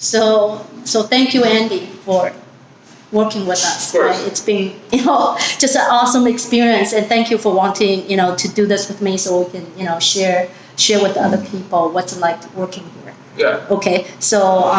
So thank you, Andy, for working with us. Of course. Right? It's been, just an awesome experience, and thank you for wanting, to do this with me, so we can, share with other people what's it like working here. Yeah. Okay, so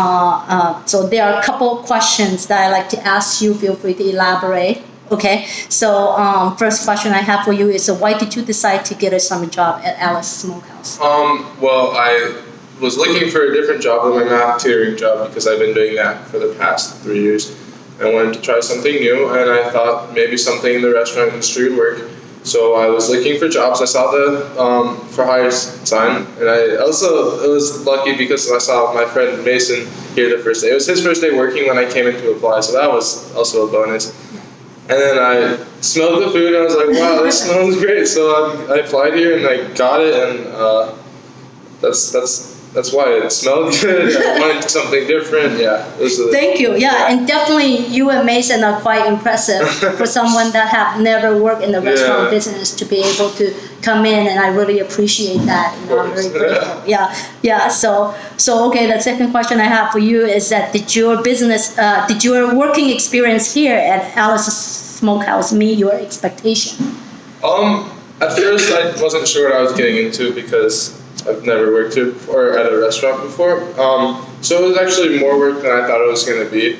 there are a couple questions that I like to ask you. Feel free to elaborate. Okay, so first question I have for you is, why did you decide to get a summer job at Alice Smokehouse? Well, I was looking for a different job than my math tutoring job because I've been doing that for the past 3 years. I wanted to try something new, and I thought maybe something in the restaurant industry would work. So I was looking for jobs. I saw the for hire sign, and it was lucky because I saw my friend Mason here the first day. It was his first day working when I came in to apply, so that was also a bonus. And then I smelled the food, and I was like, wow, this smells great. So I applied here, and I got it, and that's why it smelled good. I wanted something different. Yeah. Thank you. Yeah, and definitely you and Mason are quite impressive for someone that have never worked in the restaurant business to be able to come in, and I really appreciate that. I'm very grateful. Yeah. So okay, the second question I have for you is that did your working experience here at Alice Smokehouse meet your expectation? At first I wasn't sure what I was getting into because I've never worked here before at a restaurant before. So it was actually more work than I thought it was going to be.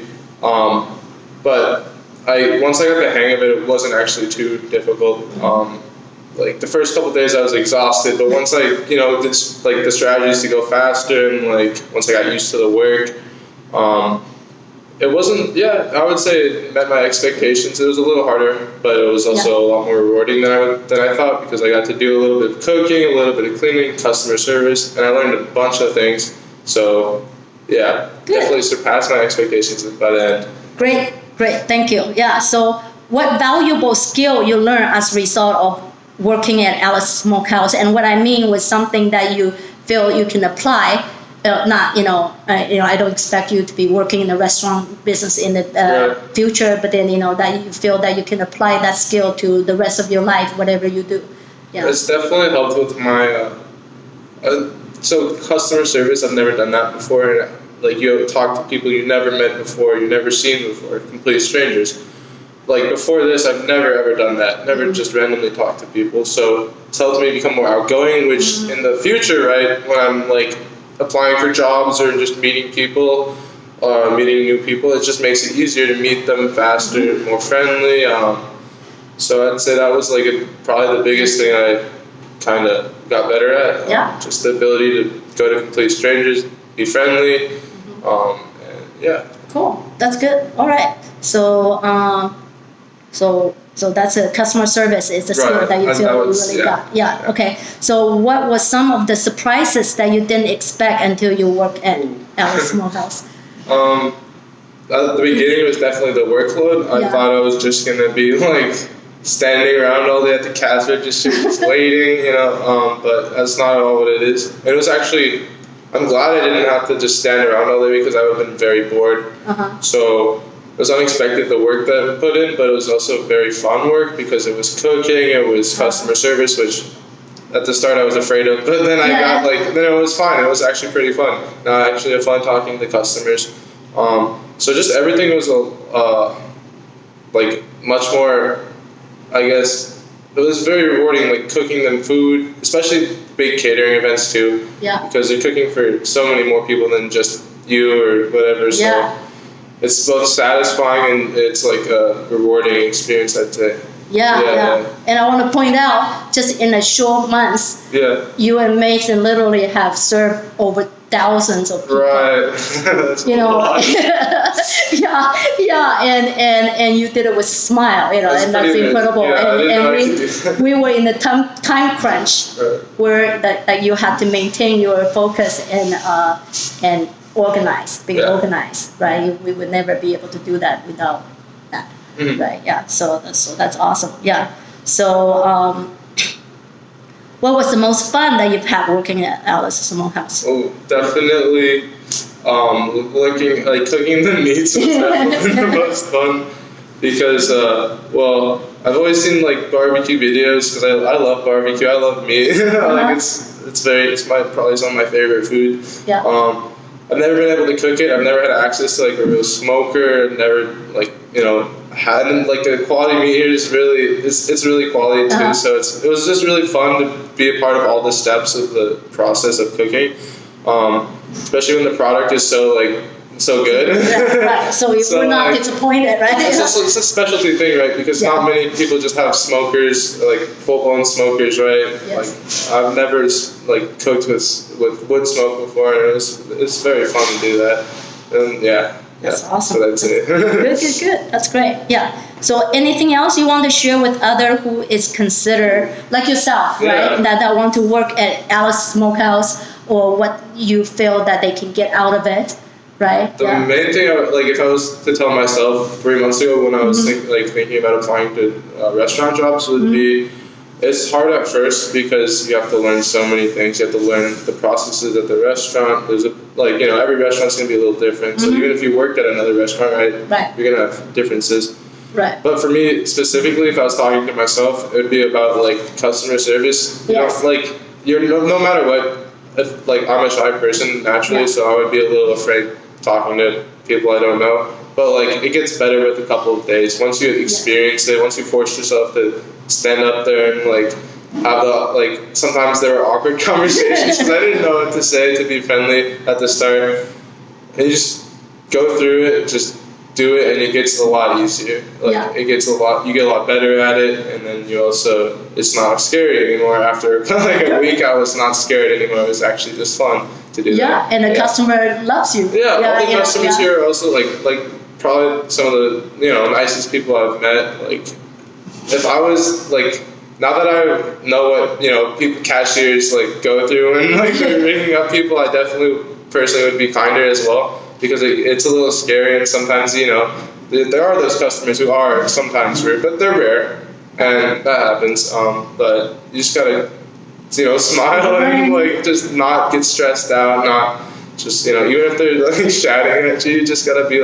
But once I got the hang of it, it wasn't actually too difficult. Like the first couple of days I was exhausted, but once I, did like the strategies to go faster and once I got used to the work, it wasn't, I would say it met my expectations. It was a little harder, but it was also a lot more rewarding than I thought because I got to do a little bit of cooking, a little bit of cleaning, customer service, and I learned a bunch of things. So, definitely surpassed my expectations by the end. Great, thank you. Yeah, so what valuable skill you learned as a result of working at Alice Smokehouse, and what I mean was something that you feel you can apply. I don't expect you to be working in the restaurant business in the future, but then that you feel that you can apply that skill to the rest of your life, whatever you do. Yeah, it's definitely helped with my so customer service. I've never done that before, and you talk to people you never met before, you never seen before, complete strangers. Before this, I've never ever done that. Never just randomly talked to people. So it's helped me become more outgoing, which in the future, right, when I'm applying for jobs or just meeting people, meeting new people, it just makes it easier to meet them faster, more friendly. So I'd say that was probably the biggest thing I kind of got better at. Just the ability to go to complete strangers, be friendly, Cool. That's good. All right. So that's a customer service. It's a skill that you feel you really got. Yeah. Okay. So what was some of the surprises that you didn't expect until you worked at Alice Smokehouse? At the beginning, it was definitely the workload. I thought I was just gonna be standing around all day at the cash register, just waiting, but that's not at all what it is. It was actually, I'm glad I didn't have to just stand around all day because I would have been very bored. So it was unexpected the work that I put in, but it was also very fun work because it was cooking, it was customer service, which at the start I was afraid of, but then then it was fine. It was actually pretty fun. I actually had fun talking to customers. So just everything was much more, I guess, it was very rewarding, cooking them food, especially big catering events too. Yeah. Because you're cooking for so many more people than just you or whatever. So it's both satisfying and it's a rewarding experience, I'd say. Yeah. And I want to point out, just in a short months, you and Mason literally have served over thousands of people. Right. That's a lot. and you did it with a smile, and that's incredible. And we were in the time crunch where that you had to maintain your focus and organized, right? We would never be able to do that without that, right? Yeah. So that's awesome. Yeah. So what was the most fun that you've had working at Alice Smokehouse? Oh, definitely cooking the meats was definitely the most fun because I've always seen barbecue videos because I love barbecue. I love meat. It's probably some of my favorite food. Yeah. I've never been able to cook it. I've never had access to like a real smoker. I've never like had like the quality meat here is really it's really quality too. So it was just really fun to be a part of all the steps of the process of cooking, especially when the product is so good. Right. So we're not disappointed, right? It's a specialty thing, right? Because not many people just have smokers, like full-blown smokers, right? Yes. Like I've never like cooked with wood smoke before, and it's very fun to do that. And that's awesome. So that's it. Good. That's great. Yeah. So anything else you want to share with other who is considered like yourself, right? That want to work at Alice Smokehouse, or what you feel that they can get out of it. Right. The main thing, if I was to tell myself 3 months ago when I was thinking about applying to restaurant jobs, would be it's hard at first because you have to learn so many things. You have to learn the processes at the restaurant. There's every restaurant's gonna be a little different. So even if you worked at another restaurant, right, you're gonna have differences. Right. But for me specifically, if I was talking to myself, it would be about customer service. Yes. You're no matter what. I'm a shy person naturally, so I would be a little afraid talking to people I don't know, but it gets better with a couple of days. Once you experience it, once you force yourself to stand up there and have the sometimes there were awkward conversations because I didn't know what to say to be friendly at the start, and you just go through it, just do it, and it gets a lot easier. You get a lot better at it, and then it's not scary anymore. After a week, I was not scared anymore. It was actually just fun to do that. Yeah, and the customer loves you. Yeah, all the customers here are also probably some of the nicest people I've met. If I was now that I know what people cashiers go through when they're ringing up people, I definitely personally would be kinder as well. Because it's a little scary, and sometimes there are those customers who are sometimes rude, but they're rare, and that happens. But you just gotta smile and just not get stressed out, not just even if they're shouting at you, you just gotta be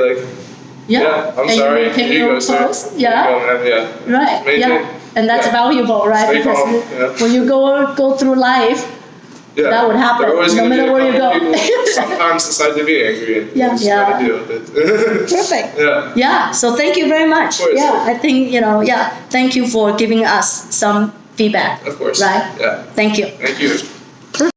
I'm sorry. Here you go, sir. Right. And that's valuable, right? Stay because calm. when you go through life. Yeah, that would happen no matter where you go. Sometimes decide to be angry, and you just gotta deal with it. Perfect. Yeah. So thank you very much. Of course. Yeah, I think thank you for giving us some feedback. Of course. Right. Yeah. Thank you. Thank you.